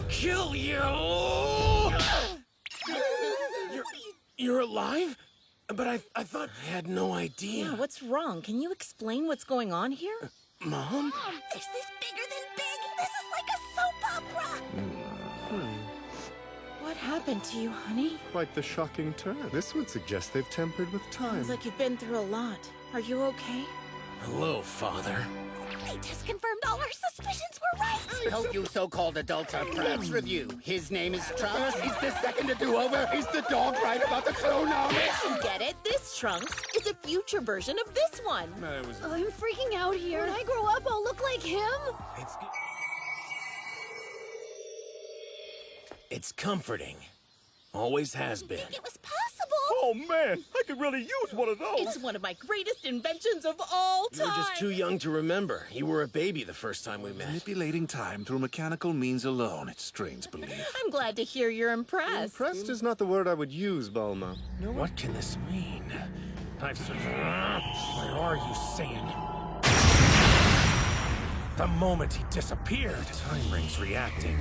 kill you! You're alive? But I thought I had no idea. Yeah, what's wrong? Can you explain what's going on here? Mom? This is bigger than big. This is like a soap opera. What happened to you, honey? Quite the shocking turn. This would suggest they've tempered with time. Sounds like you've been through a lot. Are you okay? Hello, Father. They just confirmed all our suspicions were right. I hope you so-called adults are proud. Review. His name is Trunks. He's the second to do over. He's the dog right about the clone army. You get it? This Trunks is a future version of this one. I'm freaking out here. When I grow up, I'll look like him. It's comforting. Always has been. It was possible. Oh man, I could really use one of those. It's one of my greatest inventions of all You time. were just too young to remember. You were a baby the first time we met. Manipulating time through mechanical means alone, it strains belief. I'm glad to hear you're impressed. Impressed is not the word I would use, Bulma. What can this mean? What are you saying? The moment he disappeared, Time Ring's reacting.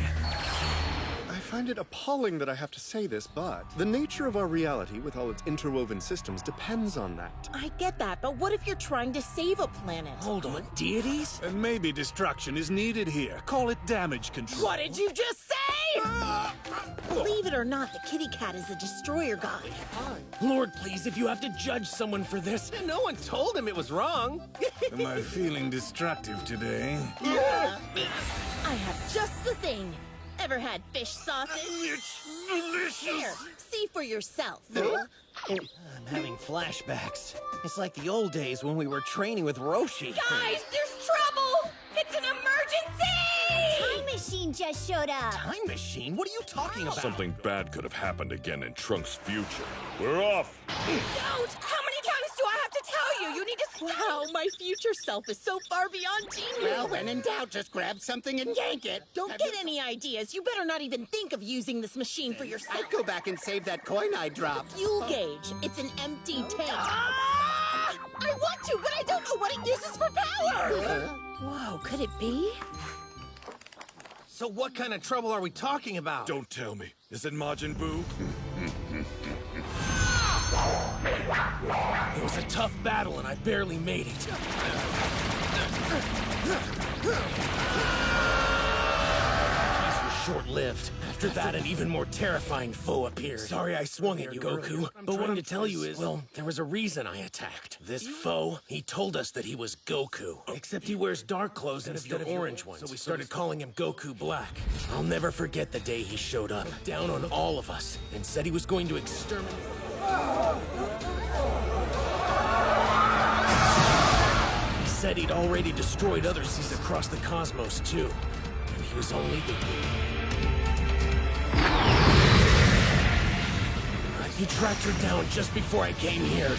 I find it appalling that I have to say this, but the nature of our reality with all its interwoven systems depends on that. I get that, but what if you're trying to save a planet? Hold on, deities? And maybe destruction is needed here. Call it damage control. What did you just say? Believe it or not, the kitty cat is a destroyer god. Lord, please, if you have to judge someone for this, no one told him it was wrong. Am I feeling destructive today? I have just the thing. Ever had fish sausage? It's delicious. Here, see for yourself. I'm having flashbacks. It's like the old days when we were training with Roshi. Guys, there's trouble! It's an emergency! Time machine just showed up. Time machine? What are you talking about? Something bad could have happened again in Trunks' future. We're off! Don't! How many times do I have to tell you? You need to stop! Wow, my future self is so far beyond genius. Well, when in doubt, just grab something and yank it. Don't get any ideas. You better not even think of using this machine for yourself. I'd go back and save that coin I dropped. Fuel gauge. It's an empty tank. I want to, but I don't know what it uses for power! Whoa, could it be? So what kind of trouble are we talking about? Don't tell me. Is it Majin Buu? It was a tough battle and I barely made it. These were short-lived. After that, an even more terrifying foe appeared. Sorry I swung at you, Goku. But what I'm to tell you is, well, there was a reason I attacked. This foe, he told us that he was Goku. Except he wears dark clothes instead of orange ones. So we started calling him Goku Black. I'll never forget the day he showed up, down on all of us, and said he was going to exterminate. He said he'd already destroyed other seas across the cosmos, too. And he was only beginning. He tracked her down just before I came here.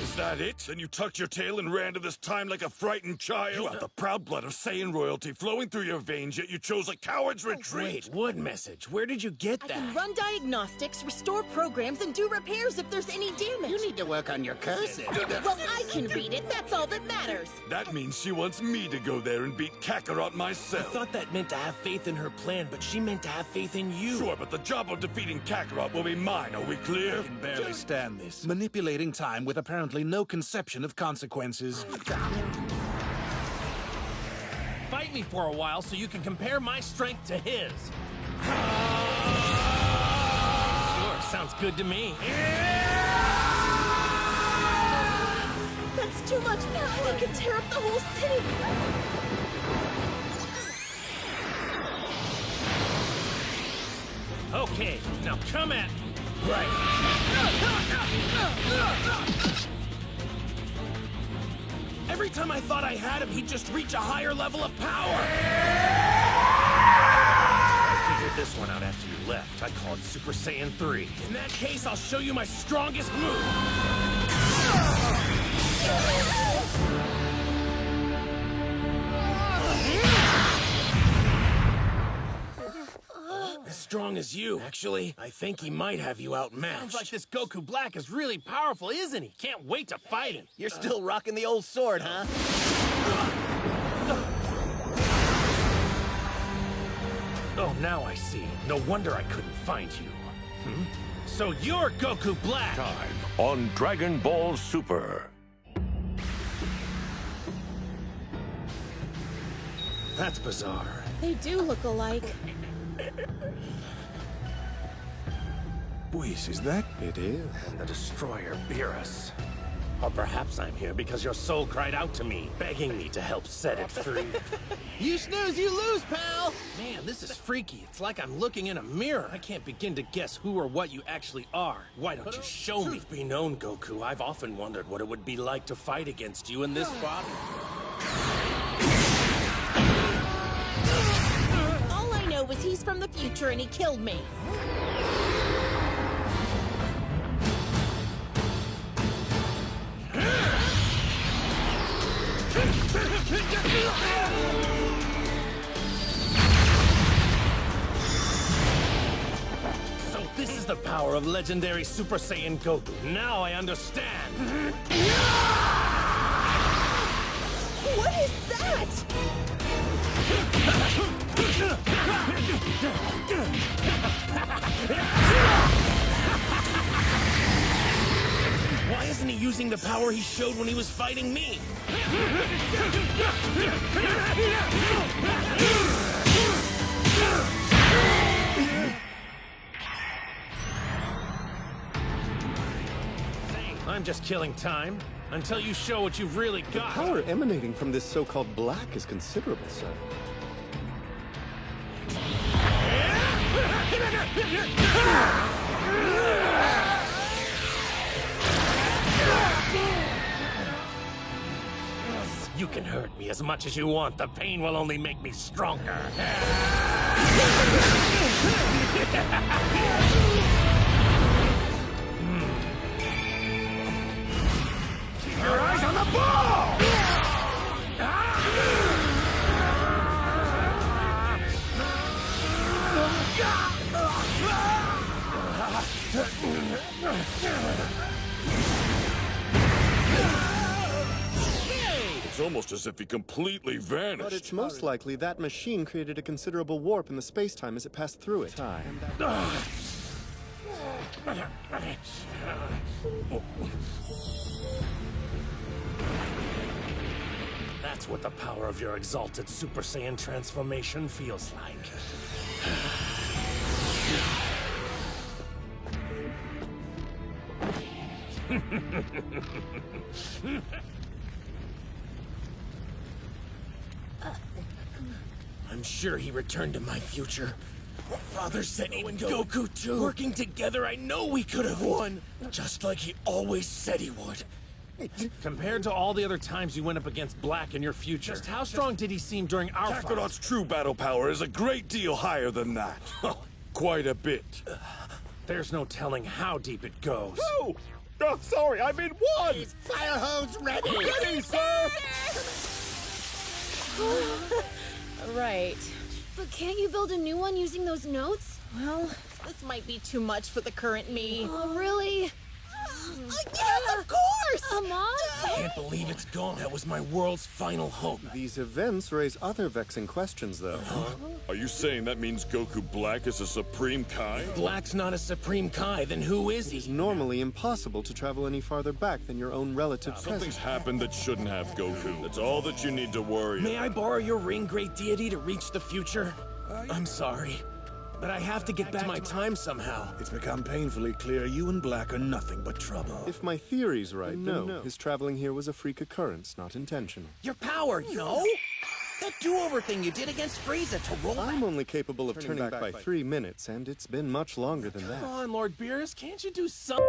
Is that it? Then you tucked your tail and ran to this time like a frightened child? You have the proud blood of Saiyan royalty flowing through your veins, yet you chose a coward's retreat. Wait, what message? Where did you get I that? can run diagnostics, restore programs, and do repairs if there's any damage. You need to work on your cursive. Well, I can read it. That's all that matters. That means she wants me to go there and beat Kakarot I myself. thought that meant to have faith in her plan, but she meant to have faith in you. Sure, but the job of defeating Kakarot will be mine, are we clear? I can barely stand this. Manipulating time with apparently no conception of consequences. Fight me for a while so you can compare my strength to his. Sure, sounds good to me. That's too much power. It could tear up the whole city. Okay, now come at me. Right. Every time I thought I had him, he'd just reach a higher level of power. I figured this one out after you left. I call it Super Saiyan 3. In that case, I'll show you my strongest move. As strong as you. Actually, I think he might have you outmatched. Sounds like this Goku Black is really powerful, isn't he? Can't wait to fight him. You're still rocking the old sword, huh? Oh, now I see. No wonder I couldn't find you. So you're Goku Black! Time on Dragon Ball Super. That's bizarre. They do look alike. Whis, is that? It is. And the Destroyer Beerus. Or perhaps I'm here because your soul cried out to me, begging me to help set it free. You snooze, you lose, pal! Man, this is freaky. It's like I'm looking in a mirror. I can't begin to guess who or what you actually are. Why don't you show me? Truth be known, Goku, I've often wondered what it would be like to fight against you in this body. All I know is he's from the future and he killed me. So this is the power of legendary Super Saiyan Goku. Now I understand. What is that? Why isn't he using the power he showed when he was fighting me? I'm just killing time until you show what you've really got. Power emanating from this so-called black is considerable, sir. You can hurt me as much as you want. The pain will only make me stronger. Keep your eyes on the ball! It's almost as if he completely vanished. But it's most likely that machine created a considerable warp in the space-time as it passed through it. That's what the power of your exalted Super Saiyan transformation feels like. I'm sure he returned to my future. Father said he and Goku too. Working together, I know we could have won. Just like he always said he would. Compared to all the other times you went up against Black in your future, just how strong did he seem during our fight? Kakarot's true battle power is a great deal higher than that. Quite a bit. There's no telling how deep it goes. Oh! Oh, sorry, I'm in one! Fire hose ready! Ready, sir! Right. But can't you build a new one using those notes? Well, this might be too much for the current me. Oh, really? Yes, of course! Mom? I can't believe it's gone. That was my world's final hope. These events raise other vexing questions, though. Are you saying that means Goku Black is a Supreme Kai? Black's not a Supreme Kai, then who is It's he? normally impossible to travel any farther back than your own relative Something's present. happened that shouldn't have, Goku. That's all that you need to worry May about. I borrow your ring, great deity, to reach the future? I'm sorry, but I have to get back to my time somehow. It's become painfully clear you and Black are nothing but trouble. If my theory's right, then no. His traveling here was a freak occurrence, not intentional. Your power, you know? That do-over thing you did against Frieza to roll I'm only capable of turning back by 3 minutes, and it's been much longer than that. Come on, Lord Beerus, can't you do something?